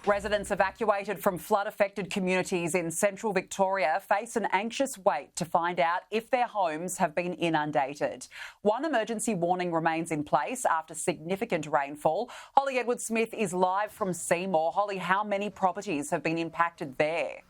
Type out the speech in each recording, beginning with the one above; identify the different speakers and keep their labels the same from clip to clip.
Speaker 1: Residents evacuated from flood-affected communities in central Victoria face an anxious wait to find out if their homes have been inundated. One emergency warning remains in place after significant rainfall. Holly Edwards-Smith is live from Seymour. Holly, how many properties have been impacted there?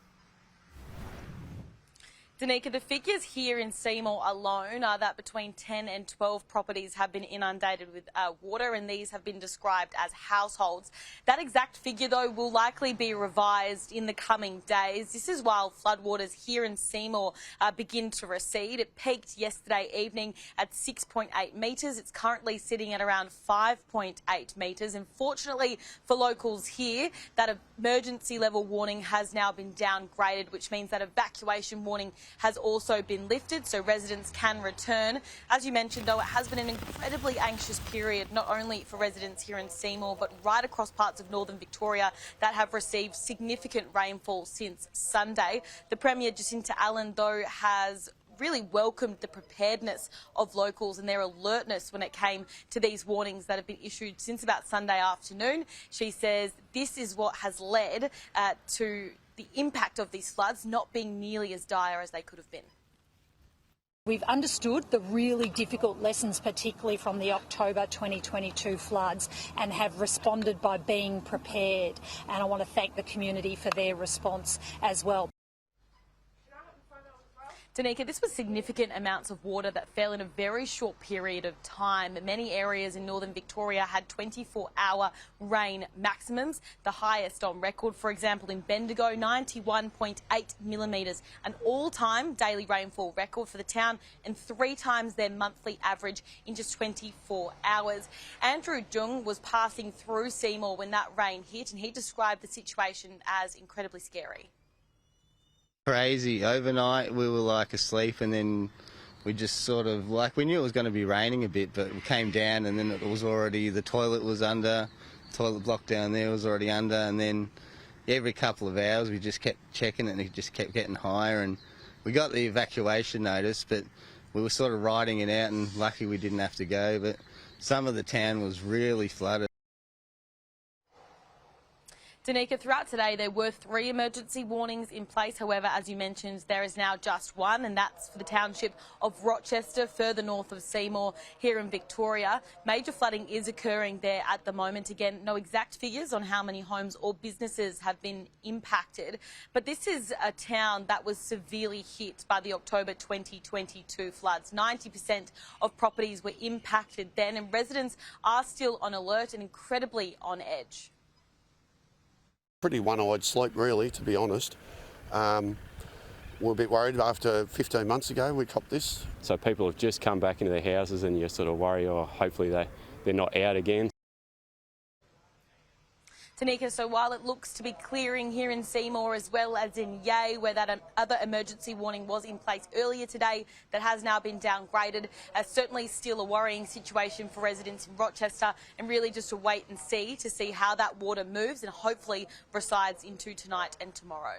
Speaker 2: Danica, the figures here in Seymour alone are that between 10 and 12 properties have been inundated with water, and these have been described as households. That exact figure, though, will likely be revised in the coming days. This is while floodwaters here in Seymour begin to recede. It peaked yesterday evening at 6.8 metres. It's currently sitting at around 5.8 metres. And fortunately for locals here, that emergency level warning has now been downgraded, which means that evacuation warning has also been lifted, so residents can return. As you mentioned, though, it has been an incredibly anxious period, not only for residents here in Seymour, but right across parts of northern Victoria that have received significant rainfall since Sunday. The Premier, Jacinta Allen, though, has really welcomed the preparedness of locals and their alertness when it came to these warnings that have been issued since about Sunday afternoon. She says this is what has led to the impact of these floods not being nearly as dire as they could have been.
Speaker 3: We've understood the really difficult lessons, particularly from the October 2022 floods, and have responded by being prepared. And I want to thank the community for their response as well.
Speaker 2: Danica, this was significant amounts of water that fell in a very short period of time. Many areas in northern Victoria had 24-hour rain maximums, the highest on record. For example, in Bendigo, 91.8 millimetres, an all-time daily rainfall record for the town and 3 times their monthly average in just 24 hours. Andrew Jung was passing through Seymour when that rain hit, and he described the situation as incredibly scary.
Speaker 4: Crazy. Overnight we were like asleep, and then we just sort of we knew it was going to be raining a bit, but we came down and then it was already, the toilet was under, the toilet block down there was already under, and then every couple of hours we just kept checking it and it just kept getting higher, and we got the evacuation notice, but we were sort of riding it out, and lucky we didn't have to go, but some of the town was really flooded.
Speaker 2: Danica, throughout today there were 3 emergency warnings in place. However, as you mentioned, there is now just one, and that's for the township of Rochester, further north of Seymour here in Victoria. Major flooding is occurring there at the moment. Again, no exact figures on how many homes or businesses have been impacted, but this is a town that was severely hit by the October 2022 floods. 90% of properties were impacted then, and residents are still on alert and incredibly on edge.
Speaker 5: Pretty one-eyed sleep, really, to be honest. We're a bit worried after 15 months ago we copped this.
Speaker 6: So people have just come back into their houses and you sort of worry, or hopefully they're not out again.
Speaker 2: Danica, so while it looks to be clearing here in Seymour as well as in Yea, where that other emergency warning was in place earlier today that has now been downgraded, certainly still a worrying situation for residents in Rochester, and really just to wait and see how that water moves and hopefully resides into tonight and tomorrow.